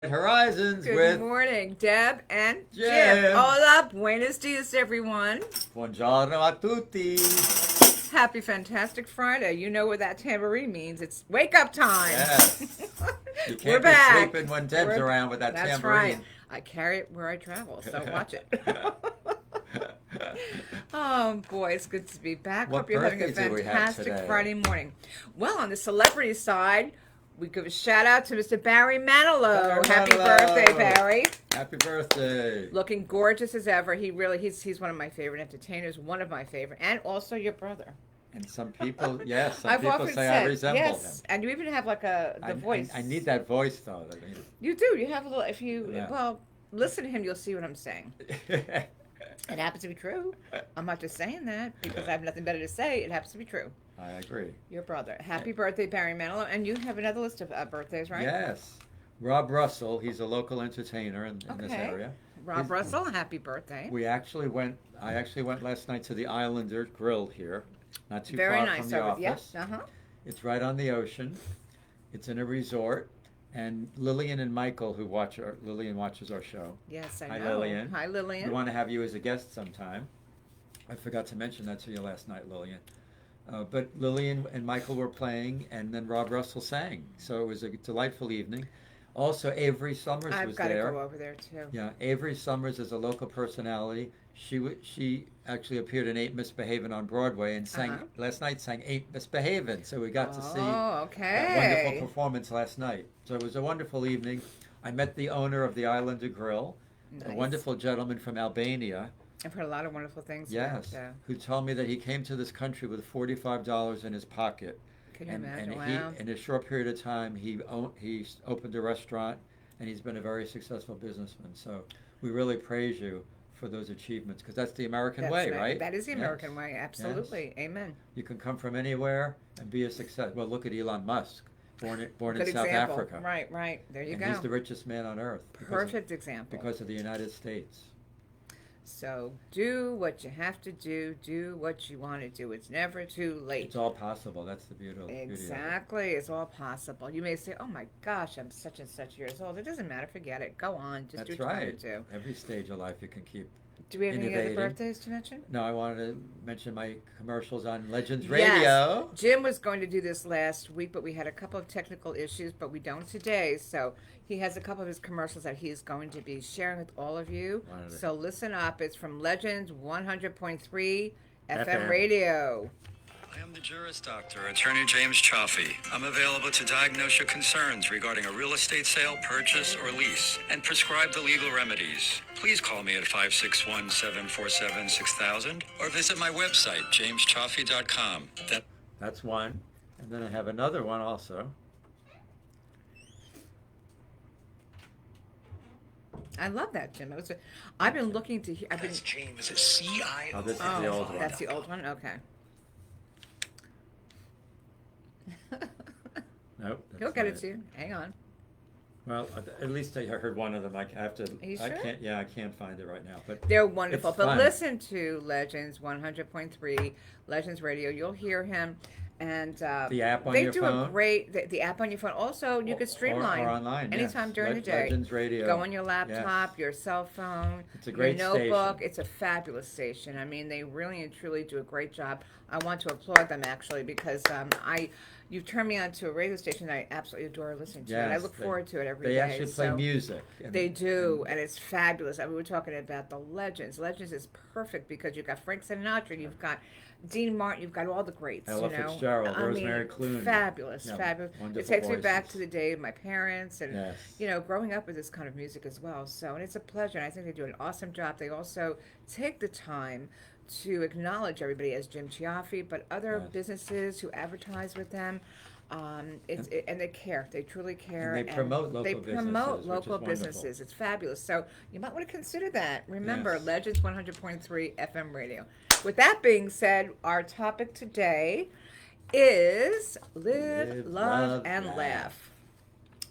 Horizons Good with morning, Deb and Jim. Jim. Hola, buenos dias, everyone. Buongiorno a tutti. Happy Fantastic Friday. You know what that tambourine means. It's wake up time. Yes. You We're can't be back. sleeping when Deb's We're- around with that That's tambourine. right. I carry it where I travel, so watch it. Oh boy, it's good to be back. What Hope you're having a birthday do we have fantastic today? Friday morning. Well, on the celebrity side, we give a shout out to Mr. Barry Manilow. Barry Happy Manilow. birthday, Barry. Happy birthday. Looking gorgeous as ever. He's one of my favorite entertainers, one of my favorite, and also your brother. And some people, yes, some I've people often say said I resemble yes, and you even have like the voice. I need that voice though. You do. You have a little. If you Yeah. listen to him, you'll see what I'm saying. It happens to be true. I'm not just saying that because I have nothing better to say. It happens to be true. I agree. Your brother. Happy birthday, Barry Manilow. And you have another list of birthdays, right? Yes. Rob Russell, he's a local entertainer in this Okay. area. Rob Russell, happy birthday. I actually went last night to the Islander Grill here, not too Very far nice. from the office. Yes. Uh-huh. It's right on the ocean. It's in a resort. And Lillian and Michael, Lillian watches our show. Yes, I Hi, know. Lillian. Hi, Lillian. We want to have you as a guest sometime. I forgot to mention that to you last night, Lillian. But Lillian and Michael were playing, and then Rob Russell sang. So it was a delightful evening. Also, Avery Summers I've was got to there. go over there too. Yeah, Avery Summers is a local personality. She actually appeared in Ain't Misbehavin' on Broadway and sang last night. Sang Ain't Misbehavin', so we got to see that okay. wonderful performance last night. So it was a wonderful evening. I met the owner of the Islander Grill, a Nice. wonderful gentleman from Albania. I've heard a lot of wonderful things. Yes, About, who told me that he came to this country with $45 in his pocket. can you And imagine? he, Wow. in a short period of time, he opened a restaurant, and he's been a very successful businessman. So we really praise you for those achievements, because that's the American That's way, right. right? That is the Yes. American way. Absolutely. Amen. You can come from anywhere and be a success. Well, look at Elon Musk, born in Good South example. Africa. Right. There you And go. he's the richest man on earth. Perfect example. Because of the United States. So do what you have to do. Do what you want to do. It's never too late. It's all possible. That's the beauty of it. Exactly. It's all possible. You may say, "Oh my gosh, I'm such and such years old." It doesn't matter. Forget it. Go on. Just That's do what you right. want to do. Every stage of life you can keep. Do we have any other Innovating. birthdays to mention? No, I wanted to mention my commercials on Legends Yes. Radio. Jim was going to do this last week, but we had a couple of technical issues, but we don't today. So he has a couple of his commercials that he's going to be sharing with all of you. Wonderful. So listen up. It's from Legends 100.3 FM FM. Radio. I am the Juris Doctor, Attorney James Chaffee. I'm available to diagnose your concerns regarding a real estate sale, purchase, or lease, and prescribe the legal remedies. Please call me at 561-747-6000 or visit my website, jameschaffee.com. That's one. And then I have another one also. I love that, Jim. I've been looking to hear. That's James, C-I-O. Oh, this is the old one. That's the old one? Okay. Nope. He'll that's get not it to you. Hang on. Well, at least I heard one of them. I have to. Are you I sure? can't. Yeah, I can't find it right now. But They're wonderful. It's But fun. listen to Legends 100.3, Legends Radio. You'll hear him. And The app on they your do phone? a great, the app on your phone. Also, you could streamline. or online. Anytime yes. during the day. Legends Radio. Go on your laptop, Yes. your cell phone, It's a great your notebook. station. It's a fabulous station. I mean, they really and truly do a great job. I want to applaud them actually because you turned me on to a radio station that I absolutely adore listening to, and I Yes, look they- forward to it every day. They actually play So music. and- they do, and it's fabulous. I mean, we're talking about the Legends. Legends is perfect because you've got Frank Sinatra, you've got Dean Martin, you've got all the greats. Ella you know? Fitzgerald, I Rosemary mean, Clooney. Fabulous, Yeah, fabulous. It wonderful takes me back voices. to the day of my parents and Yes. growing up with this kind of music as well. So, and it's a pleasure. And I think they do an awesome job. They also take the time to acknowledge everybody as Jim Chiaffi, but other Yes. businesses who advertise with them. And they care. They truly care. And they promote local They promote businesses, which is local wonderful. businesses. It's fabulous. So you might want to consider that. Remember, Yes. Legends 100.3 FM radio. With that being said, our topic today is live, love, and laugh.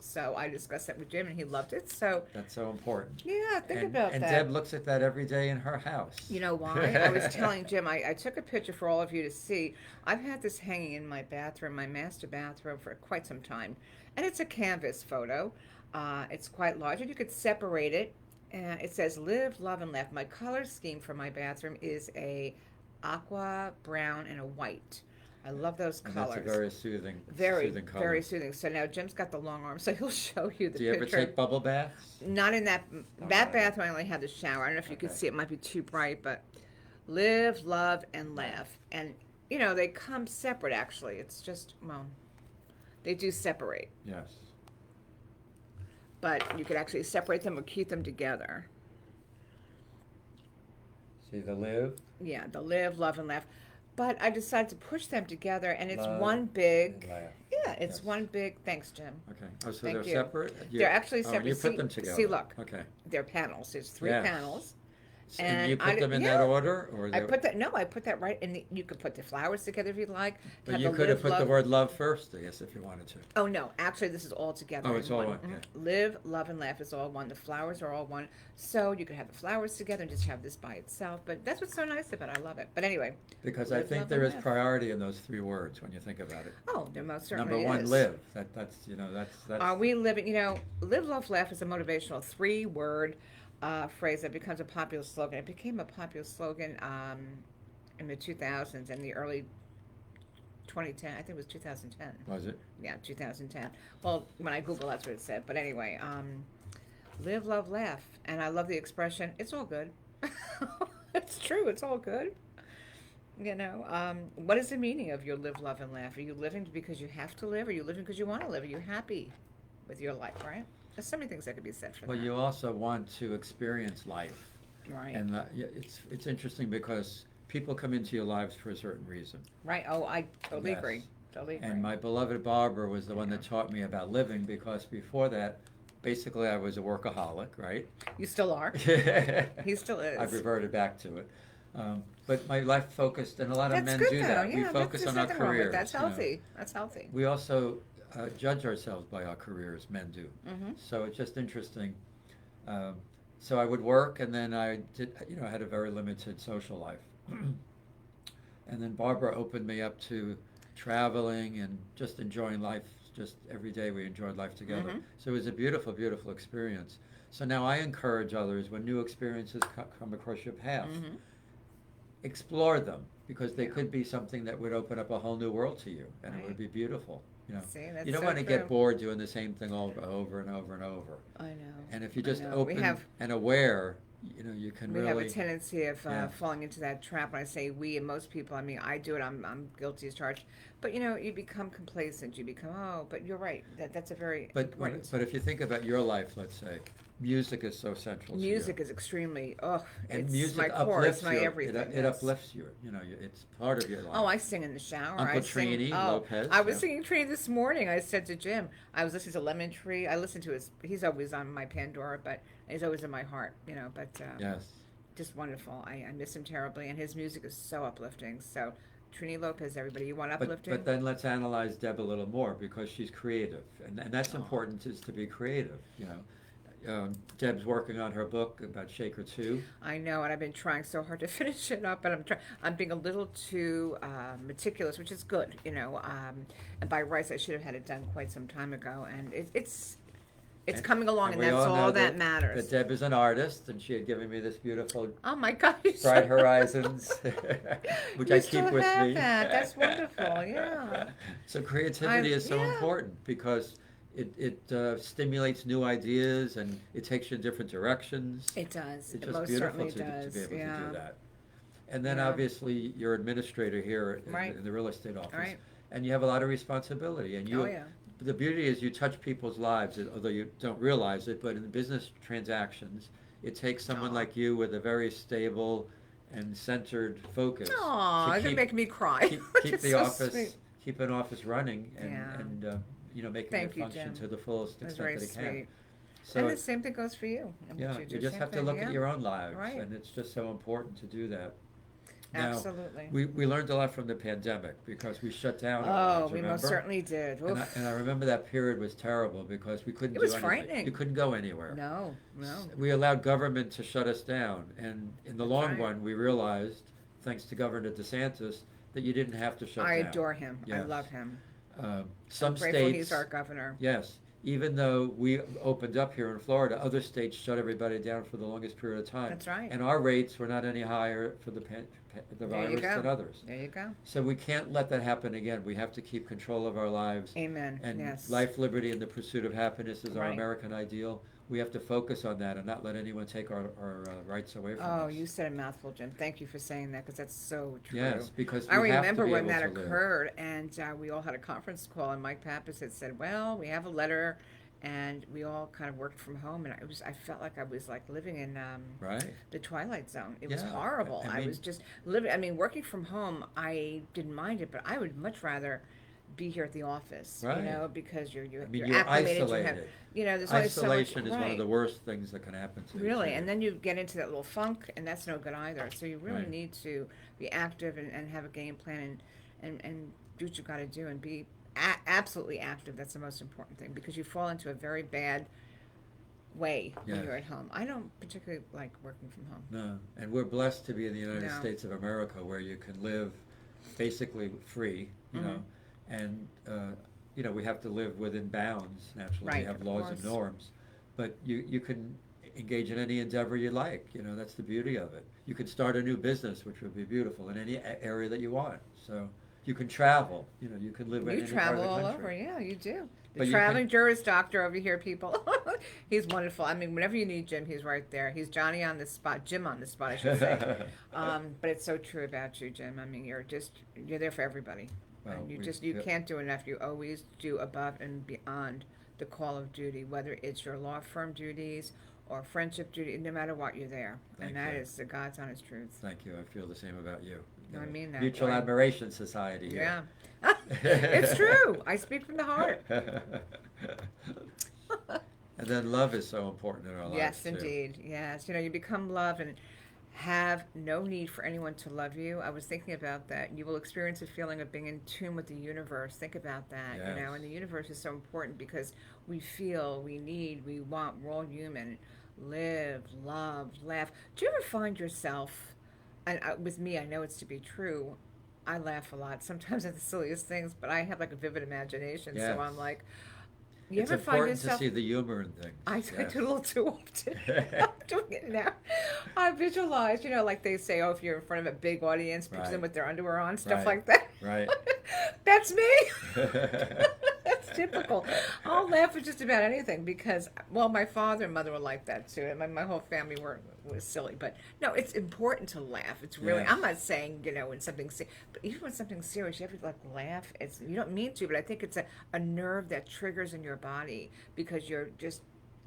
So I discussed that with Jim, and he loved it. So That's so important. yeah, think and, about and that. Deb looks at that every day in her house. You know why? I was telling Jim, I took a picture for all of you to see. I've had this hanging in my bathroom, my master bathroom, for quite some time. And it's a canvas photo. It's quite large, and you could separate it. And it says "Live, Love, and Laugh." My color scheme for my bathroom is a aqua, brown, and a white. I love those And colors. that's a very soothing, Very, soothing color. very soothing. So now Jim's got the long arm, so he'll show you the Do you ever picture. take bubble baths? Not in that bathroom. I only have the shower. I don't know if you can Okay. see it. Might be too bright, but live, love, and laugh. And you know they come separate. Actually, it's just they do separate, Yes. but you could actually separate them or keep them together. See the live? Yeah, the live, love, and laugh. But I decided to push them together, and it's Love one big. and laugh. Yeah, it's Yes. one big. Thanks, Jim. Okay. Oh, so Thank they're you. separate? They're actually Oh, separate. you See- put them together. see, look. Okay. They're panels. There's three Yes. panels. And you And I put them in yeah. that order? Or I they- put that. No, I put that right in the. You could put the flowers together if you'd like. But have you the could have live, put the love- word love first, I guess, if you wanted to. Oh no, actually, this is all together. Oh, in it's all one. one, Mhm. yeah. Live, love, and laugh is all one. The flowers are all one. So you could have the flowers together and just have this by itself. But that's what's so nice about it. I love it. But anyway, Because I Live, think love, there and is laugh. priority in those three words when you think about it. oh, there most certainly Number one, is. live. That's you know that's. Are we living? You know, live, love, laugh is a motivational three-word phrase that becomes a popular slogan. It became a popular slogan in the 2000s and the early 2010. I think it was 2010. Was it? Yeah, 2010. Well, when I Google, that's what it said. But anyway, live, love, laugh, and I love the expression. It's all good. It's true. It's all good. You know, what is the meaning of your live, love, and laugh? Are you living because you have to live? Are you living because you want to live? Are you happy with your life? Right? There's so many things that could be said for Well, that. you also want to experience life, Right. and yeah, it's interesting because people come into your lives for a certain reason. Right. Oh, I totally Yes. agree. Totally agree. And my beloved Barbara was the one that taught me about living because before that, basically I was a workaholic, right? You still are. He still is. I've reverted back to it. But my life focused, and a lot of That's men good do though. that. Yeah, We that's- focus there's on our nothing wrong with careers. that. That's you know. healthy. That's healthy. We also judge ourselves by our careers, men do. Mm-hmm. So it's just interesting. So I would work, and then I did, I had a very limited social life. And then Barbara opened me up to traveling and just enjoying life. Just every day we enjoyed life together. Mhm. So it was a beautiful, beautiful experience. So now I encourage others when new experiences come across your path, Mm-hmm. explore them because they Yeah. could be something that would open up a whole new world to you, and it would Right. be beautiful. You know, See, that's you don't so want to true. get bored doing the same thing over and over and over. I know. And if you're I just know. open and aware, you can We really. have a tendency of Yeah. falling into that trap. When I say we, and most people, I mean, I do it. I'm guilty as charged. But you become complacent. You become But you're right. That's a very important. But if you think about your life, let's say, music is so central. Music to you. is extremely. And It's music my core. uplifts It's my you. everything. It yes. uplifts you. It's part of your life. Oh, I sing in the shower. Uncle I sing, Trini Lopez, I was yeah. singing Trini this morning. I said to Jim, I was listening to Lemon Tree. I listened to he's always on my Pandora, but he's always in my heart, But Yes. just wonderful. I miss him terribly, and his music is so uplifting. So, Trini Lopez, everybody, you want uplifting? But then let's analyze Deb a little more because she's creative, and that's important is to be creative. Deb's working on her book about Shaker 2. I know, and I've been trying so hard to finish it up, and I'm being a little too meticulous, which is good, And by rights, I should have had it done quite some time ago, and it's coming along, and we that's all know all that matters. That Deb is an artist, and she had given me this beautiful Oh my God! you Bright should- Horizons, which You I still keep with have me. that. That's wonderful, yeah. So creativity is so yeah. important because it stimulates new ideas and it takes you in different directions. It does. It's It just most beautiful certainly to does. be able yeah. to do that. And then Yeah. obviously you're administrator here Right. in the real estate office, Right. and you have a lot of responsibility. And Oh yeah. the beauty is you touch people's lives, although you don't realize it. But in business transactions, it takes someone Aw. like you with a very stable and centered focus. Aw, to you're making me cry. keep It's the so office, sweet. keep an office running, and Yeah. making Thank it you, function Jim. to the fullest That's extent very that it can. sweet. So And the same thing goes for you. and yeah, what you do, just same have to thing, look yeah. at your own lives, Right. and it's just so important to do that. Now, Absolutely. we learned a lot from the pandemic because we shut down. our Oh, lives, we most remember? certainly did. And Oof. I remember that period was terrible because we couldn't It do was anything. frightening. You couldn't go anywhere. No. We allowed government to shut us down, and in the That's long right. run, we realized, thanks to Governor DeSantis, that you didn't have to shut I down. adore him. I Yes. love him. Some I'm grateful states, he's our governor. yes, even though we opened up here in Florida, other states shut everybody down for the longest period of time. That's right. And our rates were not any higher for the There you virus go. than others. There you go. So we can't let that happen again. We have to keep control of our lives. Amen. And Yes. life, liberty, and the pursuit of happiness is our Right. American ideal. We have to focus on that and not let anyone take our rights away from us. Oh, you said a mouthful, Jim. Thank you for saying that because that's so true. Yes, because I we have to remember be when able that to live. occurred, and we all had a conference call, and Mike Pappas had said, "Well, we have a letter," and we all kind of worked from home, and I felt like I was like living in Right? the Twilight Zone. It was Yeah, horrible. I I mean- was just living. I mean, working from home, I didn't mind it, but I would much rather be here at the office, Right. you know, because you're I mean, you're you're acclimated. isolated. You know, there's only so much. Isolation is one of right. the worst things that can happen to you. Really, and then you get into that little funk, and that's no good either. So you really Right. need to be active and have a game plan and do what you got to do and be absolutely active. That's the most important thing because you fall into a very bad way when Yes. you're at home. I don't particularly like working from home. No, and we're blessed to be in the United No. States of America, where you can live basically free, you know, Mm-hmm. and you know we have to live within bounds. Naturally, Right, we have of laws and course. norms, but you can engage in any endeavor you like. You know, that's the beauty of it. You can start a new business, which would be beautiful in any area that you want. So you can travel. You know, you can live in You any travel part of all the over, country. yeah, you do. The But you traveling can- juris doctor over here, people. He's wonderful. I mean, whenever you need Jim, he's right there. He's Johnny on the spot, Jim on the spot, I should say. But it's so true about you, Jim. I mean, you're there for everybody. Well, And you we just, you feel- can't do enough. You always do above and beyond the call of duty, whether it's your law firm duties or friendship duty, no matter what, you're there. Thank And that you. is the God's honest truth. Thank you. I feel the same about you. I mean that, Mutual boy. admiration society here. Yeah. It's true. I speak from the heart. And then love is so important in our lives. Yes, too. indeed. Yes. You know, you become love and have no need for anyone to love you. I was thinking about that. You will experience a feeling of being in tune with the universe. Think about that. You know, Yes. and the universe is so important because we feel, we need, we want, we're all human. Live, love, laugh. Do you ever find yourself, and with me, I know it's to be true, I laugh a lot, sometimes at the silliest things, but I have like a vivid imagination. Yes. So I'm like, you It's ever find important yourself? to see the humor in things. I Yes. do it a little too often. I'm doing it now. I visualize, you know, like they say, oh, if you're in front of a big audience, picture them Right. with their underwear on, stuff Right. like that. Right. That's me. That's typical. I'll laugh at just about anything because, well, my father and mother were like that too. And my whole family was silly. But no, it's important to laugh. It's really, Yes. I'm not saying, you know, when something, but even when something's serious, you have to like laugh. It's, you don't mean to, but I think it's a nerve that triggers in your body because you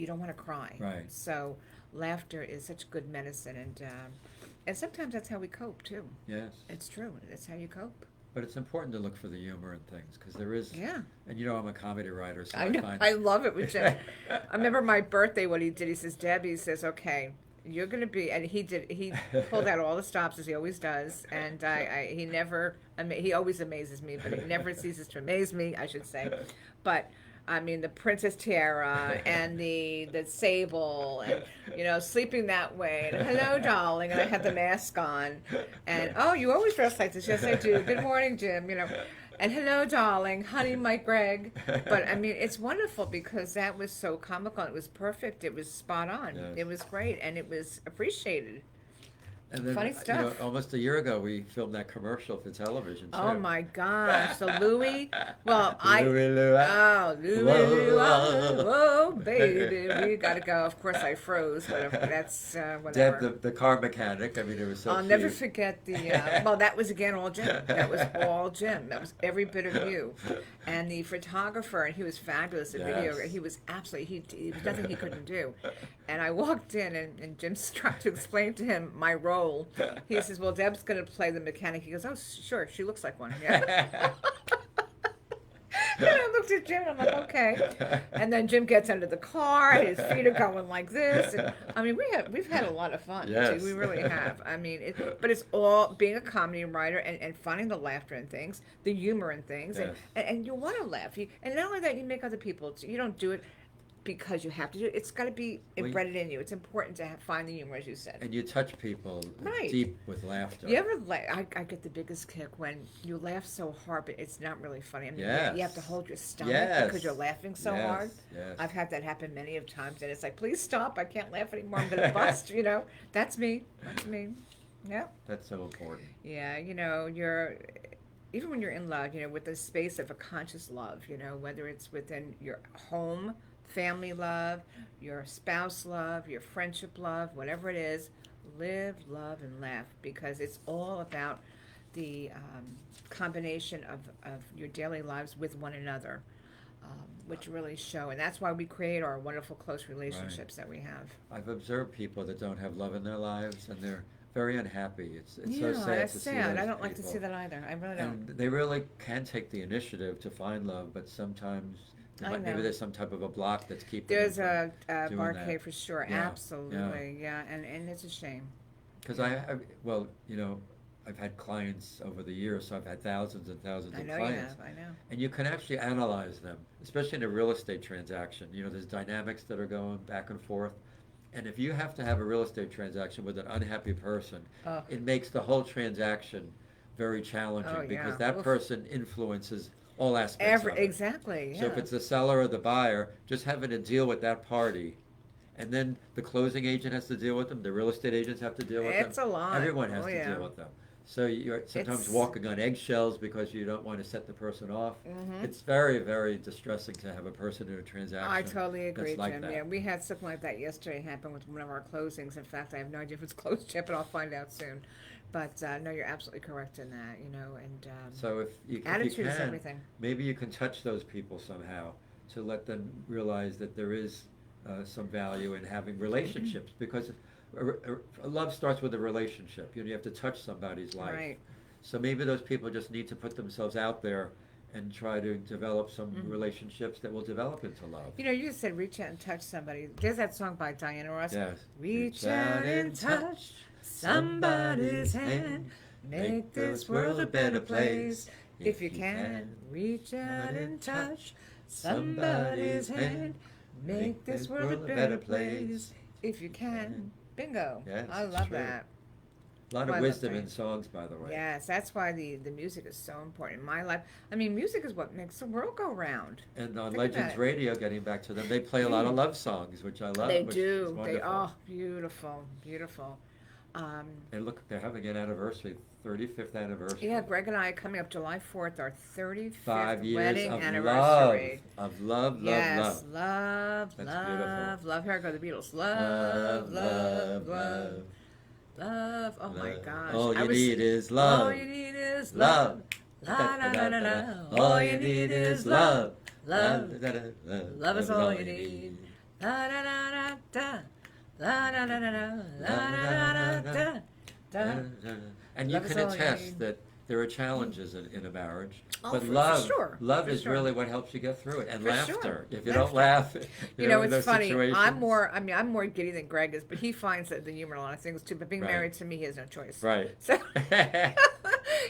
don't want to cry. Right. So laughter is such good medicine. And sometimes that's how we cope too. Yes. It's true. That's how you cope. But it's important to look for the humor in things because there is. Yeah. And you know I'm a comedy writer, so I I, know. find. I love it with Jim. I remember my birthday, what he did. He says, Deb, he says, okay, you're going to be, and he pulled out all the stops as he always does. And he always amazes me, but he never ceases to amaze me, I should say. But I mean, the princess tiara and the sable and, you know, sleeping that way. And hello, darling. And I had the mask on. And, oh, you always dress like this. Yes, I do. Good morning, Jim. You know, and hello, darling. Honey, Mike Greg. But, I mean, it's wonderful because that was so comical. It was perfect. It was spot on. Yes. It was great. And it was appreciated. And then, Funny You know, stuff. almost a year ago, we filmed that commercial for television too. Oh, my gosh. So Louis, well, Louis Louis. Oh, Louis, Whoa. whoa, baby, we gotta go. Of course, I froze, but that's whatever. Deb, the car mechanic. I mean, it was so I'll cute. never forget the. Well, that was again all Jim. That was all Jim. That was every bit of you, and the photographer, and he was fabulous. The video, Yes. he was absolutely. He was nothing he couldn't do. And I walked in, and Jim's trying to explain to him my role. He says, "Well, Deb's gonna play the mechanic." He goes, "Oh, sure, she looks like one." Yeah. And I looked at Jim and I'm like, okay. And then Jim gets under the car, and his feet are going like this. And, I mean, we've had a lot of fun. Yes. We really have. I mean, but it's all being a comedy writer and finding the laughter in things, the humor in things, Yes. and you want to laugh. And not only that, you make other people. You don't do it. because you have to do it. It's got to be Well, embedded in you. It's important to find the humor, as you said. And you touch people Right. deep with laughter. You ever I get the biggest kick when you laugh so hard, but it's not really funny. I mean, you have to Yes. hold your stomach Yes. because you're laughing so Yes, hard. yes. I've had that happen many of times, and it's like, please stop! I can't laugh anymore. I'm gonna bust. You know, that's me. That's me. Yeah. That's so important. Yeah. You know, even when you're in love, you know, with the space of a conscious love, you know, whether it's within your home, family love, your spouse love, your friendship love, whatever it is, live, love, and laugh, because it's all about the combination of your daily lives with one another, which really show. And that's why we create our wonderful close relationships that we have. I've observed people that don't have love in their lives, and they're very unhappy. It's Yeah, so sad that's to see sad. I those don't like to people. see that either. I really don't. And they really can take the initiative to find love, but sometimes I maybe know. there's some type of a block that's keeping There's them a doing barcade that. for sure. Yeah, Absolutely. Yeah. And it's a shame. Because well, you know, I've had clients over the years, so I've had thousands and thousands I of know you clients. have. I know. And you can actually analyze them, especially in a real estate transaction. You know, there's dynamics that are going back and forth. And if you have to have a real estate transaction with an unhappy person, Oh. it makes the whole transaction very challenging Oh, because yeah. that Oof. person influences all aspects of it. Exactly. So if it's the seller or the buyer, just having to deal with that party. And then the closing agent has to deal with them, the real estate agents have to deal with them. It's a lot. Everyone has Oh, to yeah. deal with them. So you're sometimes It's- walking on eggshells because you don't want to set the person off. Mhm. It's very, very distressing to have a person in a transaction. I totally agree, that's like Jim. that. Yeah, we had something like that yesterday happen with one of our closings. In fact, I have no idea if it's closed yet, but I'll find out soon. But no, you're absolutely correct in that. You know, and So if you attitude is can, everything. maybe you can touch those people somehow to let them realize that there is some value in having relationships, because love starts with a relationship. You know, you have to touch somebody's life. Right. So maybe those people just need to put themselves out there and try to develop some relationships that will develop into love. You know, you just said reach out and touch somebody. There's that song by Diana Ross. Yes. Reach out and touch somebody's hand. Make this world a better place. If you can, reach out and touch somebody's hand. Make this world a better place. If you can. Bingo. Yes, I it's love true. that. A lot Oh, I of love wisdom in that. songs, by the way. Yes, that's why the music is so important in my life. I mean, music is what makes the world go round. And on Think Legends about it. Radio, getting back to them, they play a lot of love songs, which I love. They which do. is They wonderful. beautiful, beautiful. And look, they're having an anniversary, 35th anniversary. Yeah, Greg and I are coming up July 4th, our 35th 5 years wedding of anniversary. love, Yes, love. love, That's love, beautiful. love. Here go the Beatles. Love, love, love, love. Oh my love. gosh. All I you was- need is love. All you need is Love. love. La la la la la. All you need is love. Love. Love. Love is all you need. La da da da da. La da da da da. La da da da da. And you Love is can all you attest need. that there are challenges in a marriage, Oh, but for love, sure, love for is sure. really what helps you get through it, and For laughter. sure. If you don't laugh, You know, in it's those funny. situations- I'm more giddy than Greg is, but he finds the humor in a lot of things too. But being Right. married to me, he has no choice. Right. So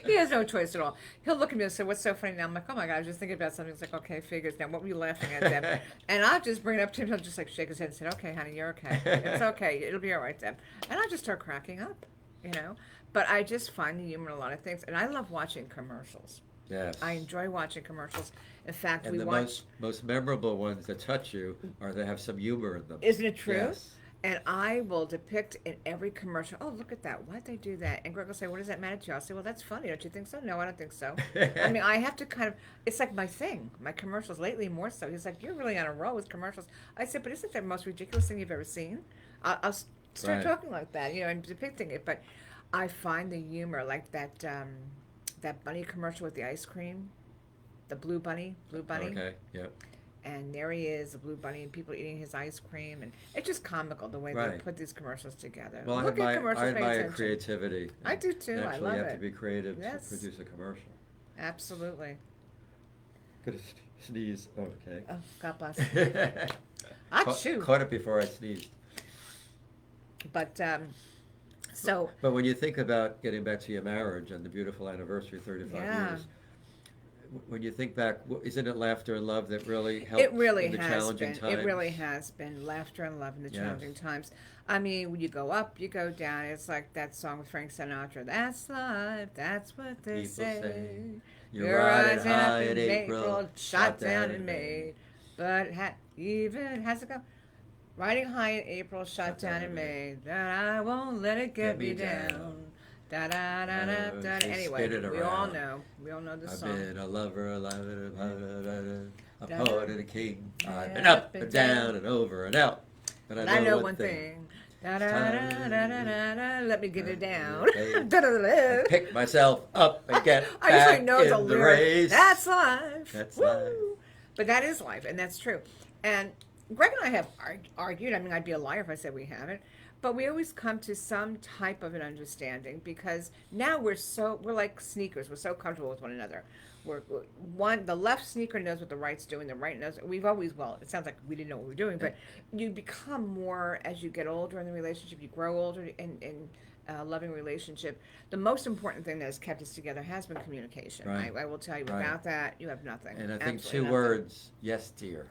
he has no choice at all. He'll look at me and say, "What's so funny now?" I'm like, "Oh my god, I was just thinking about something." He's like, "Okay, figures now. What were you laughing at, Deb?" And I'll just bring it up to him. He'll just like shake his head and say, "Okay, honey, you're okay. It's okay. It'll be all right, Deb." And I'll just start cracking up, you know. But I just find the humor in a lot of things, and I love watching commercials. Yes. I enjoy watching commercials. In fact, And we the watch. most memorable ones that touch you are they have some humor in them. Isn't it true? Yes. And I will depict in every commercial, oh, look at that. Why'd they do that? And Greg will say, what does that matter to you? I'll say, well, that's funny. Don't you think so? No, I don't think so. I mean, I have to kind of, it's like my thing, my commercials lately more so. He's like, you're really on a roll with commercials. I said, but isn't that the most ridiculous thing you've ever seen? I'll start Right. talking like that, you know, and depicting it. But I find the humor, like that bunny commercial with the ice cream, the blue bunny. Okay. Yep. And there he is, the blue bunny, and people eating his ice cream, and it's just comical the way they Right. put these commercials together. Well, Look at commercials, I pay admire attention. creativity. I do too, I Naturally, love you have it. to be creative Yes. to produce a commercial. Absolutely. Gonna sneeze. Oh, okay. Oh, God bless. Achoo. Caught it before I sneezed. But so But when you think about getting back to your marriage and the beautiful anniversary, 35 Yeah. years, when you think back, isn't it laughter and love that really helped It really in the has challenging been. times? It really has been laughter and love in the Yes. challenging times. I mean, when you go up, you go down. It's like that song with Frank Sinatra. That's life. That's what they People say. say, You're rising up in April, shot down in May. But even has to go. Riding high in April, shot down in May. That I won't let it get me down. Da da da da da. They Anyway, spin it we all around. know. We all know the I've song. been a lover, a lover, a Da- poet and a king. I've been Yeah, up and down and over and out. But And I know one thing. Da da da da da da da. Let me get it down. Hey. Da da da. I pick myself up and get I back usually know the in the lyric. race. That's life. That's Woo. life. But that is life, and that's true. And Greg and I have argued. I mean, I'd be a liar if I said we haven't. But we always come to some type of an understanding because now we're like sneakers. We're so comfortable with one another. The left sneaker knows what the right's doing. The right knows. It sounds like we didn't know what we were doing, but you become more as you get older in the relationship. You grow older in loving relationship. The most important thing that has kept us together has been communication. Right. I will tell you, Right. without that, you have nothing. And I think Absolutely two nothing. words, yes, dear.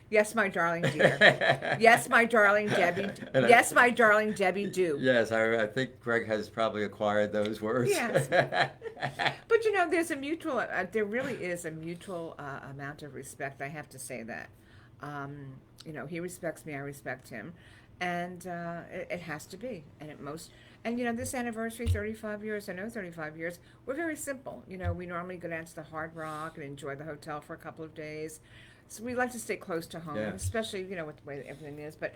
Yes, my darling dear. Yes, my darling Debbie. And Yes, my darling Debbie do. Yes, I think Greg has probably acquired those words. Yes. But you know, there really is a mutual amount of respect. I have to say that. You know, he respects me, I respect him, and it has to be. And you know, this anniversary, 35 years. I know 35 years. We're very simple. You know, we normally go down to the Hard Rock and enjoy the hotel for a couple of days. So we like to stay close to home, Yeah. especially, you know, with the way that everything is. But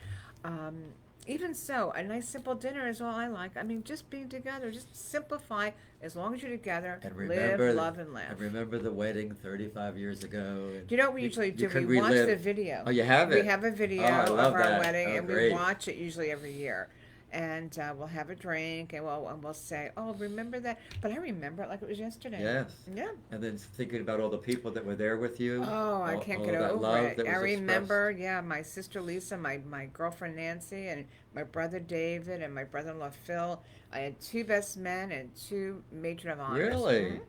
even so, a nice simple dinner is all I like. I mean, just being together, just simplify. As long as you're together, And live, remember, love, and laugh. And remember the wedding 35 years ago. And Do you know what we usually do? can We watch relive- the video. Oh, you have it? We have a video Oh, I love of our that. wedding, Oh, and great. we watch it usually every year. And we'll have a drink, and we'll say, "Oh, remember that?" But I remember it like it was yesterday. Yes. Yeah. And then thinking about all the people that were there with you. Oh, I can't get all that over love it. that I was remember, yeah, my sister Lisa, my girlfriend Nancy, and my brother David, and my brother-in-law Phil. I had 2 best men and 2 matron of honors. Really? Mhm.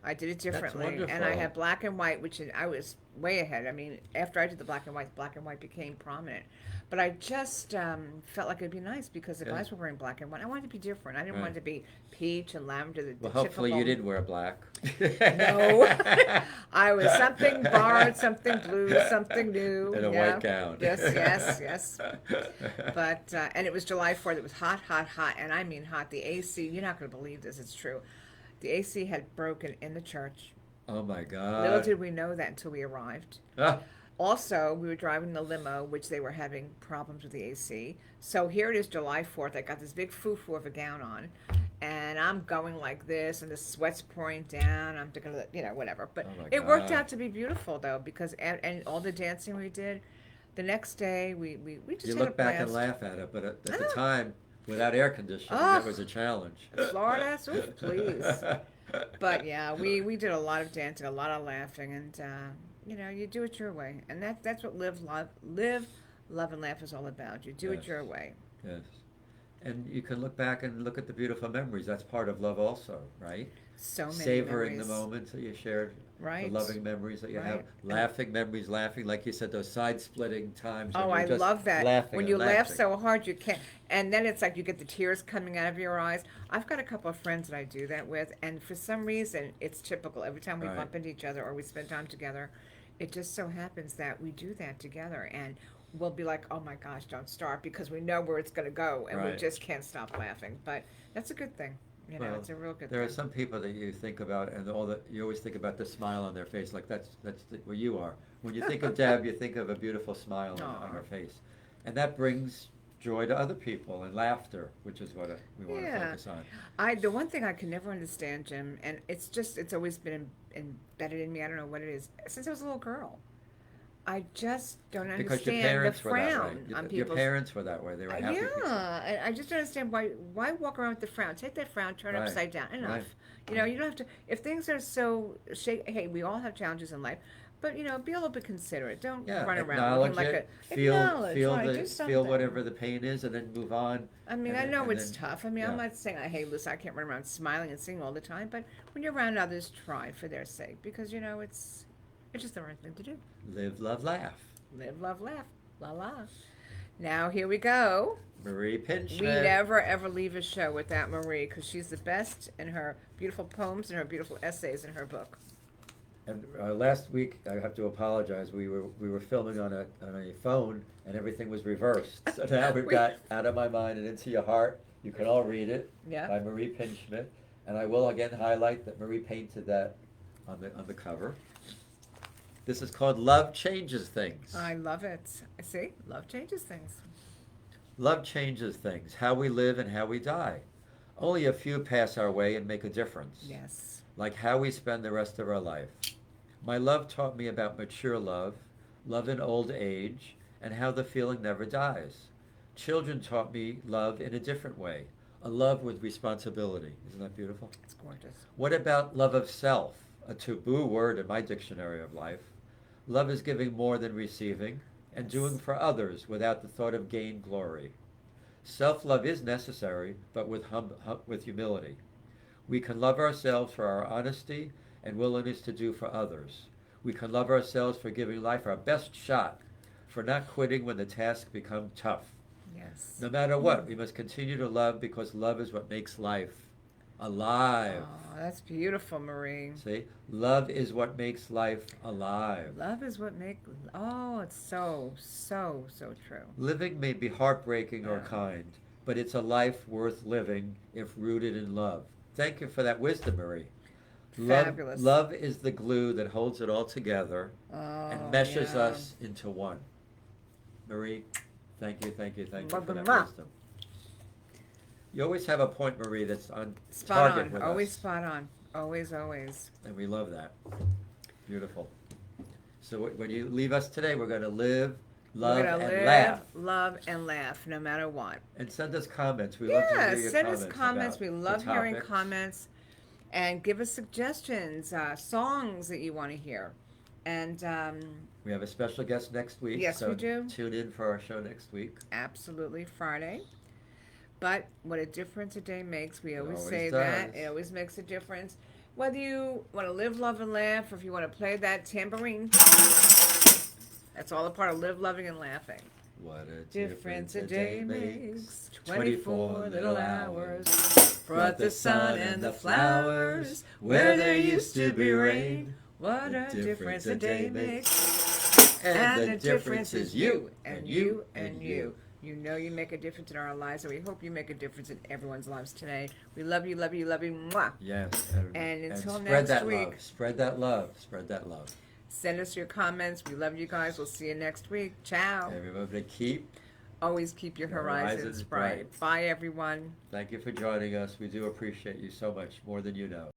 I did it differently, and I wonderful. had black and white, which I was way ahead. I mean, after I did the black and white became prominent. But I just felt like it'd be nice because the Yeah. guys were wearing black and white. I wanted to be different. I didn't want Right. it to be peach and lavender. Well, hopefully you typical- did wear black. No, I was something borrowed, something blue, something new. In a yeah. white gown. Yes. But and it was July 4th. It was hot, and I mean hot. The AC. You're not going to believe this. It's true. The AC had broken in the church. Oh my Little God. did we know that until we arrived. Ah, Also, we were driving the limo, which they were having problems with the AC. So here it is, July 4th. I got this big foo-foo of a gown on, and I'm going like this, and the sweat's pouring down. I'm thinking, you know, whatever. But Oh my it worked God. out to be beautiful, though, because and all the dancing we did. The next day, we just you had a look back and blast. laugh at it, but at I the know. time, without air conditioning, Oh. that was a challenge. Florida, so please. But yeah, we did a lot of dancing, a lot of laughing, and you know, you do it your way, and that's what live, love, and laugh is all about. You do it Yes. your way. Yes. And you can look back and look at the beautiful memories. That's part of love also, right? So many Savoring memories. the moments that you shared. Right. The loving memories that you have. Right. Laughing memories, laughing, like you said, those side-splitting times. when Oh, you're I just love that. laughing When and you laugh laughing. so hard you can't, and then it's like you get the tears coming out of your eyes. I've got a couple of friends that I do that with, and for some reason, it's typical. Every time we Right. bump into each other or we spend time together, it just so happens that we do that together, and we'll be like, "Oh my gosh, don't start," because we know where it's going to go, and we Right. just can't stop laughing. But that's a good thing. You know, Well, it's a real good There are thing. some people that you think about, and you always think about the smile on their face, like that's where you are. When you think of Deb, you think of a beautiful smile on Aw. her face, and that brings joy to other people and laughter, which is what we want to Yeah. focus on. The one thing I can never understand, Jim, and it's always been embedded in me. I don't know what it is since I was a little girl. I just don't Because your understand the parents were that way. frown on Your people's. parents were that way. They were happy people. Yeah, I just don't understand why walk around with the frown. Take that frown, turn it Right, upside down. Enough. right. You know, you don't have to. If things are so hey, we all have challenges in life, But be a little bit considerate. Don't Yeah, run around acknowledge looking like it. a Feel acknowledge, feel right, the do feel something. whatever the pain is, and then move on. I mean, and I then- know and it's then- tough. I mean, yeah. I'm not saying, hey, listen, I can't run around smiling and singing all the time, but when you're around others, try for their sake because it's just the right thing to do. Live, love, laugh. Live, love, laugh, la la. Now here we go. Marie Pinchman. We never ever leave a show without Marie because she's the best in her beautiful poems and her beautiful essays in her book. And last week, I have to apologize. We were filming on a phone, and everything was reversed. So now we've got Out of My Mind and Into Your Heart. You can all read it Yeah. by Marie Pinchman, and I will again highlight that Marie painted that on the cover. This is called Love Changes Things. I love it. See, love changes things. Love changes things, how we live and how we die. Only a few pass our way and make a difference. Yes. Like how we spend the rest of our life. My love taught me about mature love, love in old age, and how the feeling never dies. Children taught me love in a different way, a love with responsibility. Isn't that beautiful? It's gorgeous. What about love of self, a taboo word in my dictionary of life? Love is giving more than receiving, and doing for others without the thought of gain glory. Self-love is necessary, but with humility. We can love ourselves for our honesty and willingness to do for others. We can love ourselves for giving life our best shot, for not quitting when the task becomes tough. Yes. No matter what, we must continue to love because love is what makes life alive. Oh, that's beautiful, Marie. See? Love is what makes life alive. Love is what it's so, so, so true. Living may be heartbreaking or Yeah. kind, but it's a life worth living if rooted in love. Thank you for that wisdom, Marie. Fabulous. Love is the glue that holds it all together Oh, and meshes yeah. us into one. Marie, thank you for that Mwah. wisdom. You always have a point, Marie, that's on Spot target on. with Always us, spot on. Always, always. and we love that. Beautiful. So when you leave us today, we're going to live, love, We're gonna and live, laugh. love, and laugh no matter what. And send us comments. We love to Yeah, hear your send comments. us comments. about We the love hearing topics. comments. And give us suggestions, songs that you want to hear. And We have a special guest next week. Yes, so we do. Tune in for our show next week. absolutely Friday. But what a difference a day makes. We always always say that. does. It always makes a difference. Whether you want to live, love, and laugh, or if you want to play that tambourine, that's all a part of live, loving, and laughing. What a Difference a day makes 24 little hours. Brought the sun and the flowers where there used to be rain. What a difference a day makes. And the difference is you and you and you. You know you make a difference in our lives, and we hope you make a difference in everyone's lives today. We love you, love you, love you. Mwah. Yes. And until spread next that week. love. Spread that love. Spread that love. Send us your comments. We love you guys. We'll see you next week. Ciao. Everybody keep. Always keep your Your horizons horizons bright. bright. Bye, everyone. Thank you for joining us. We do appreciate you so much, more than you know.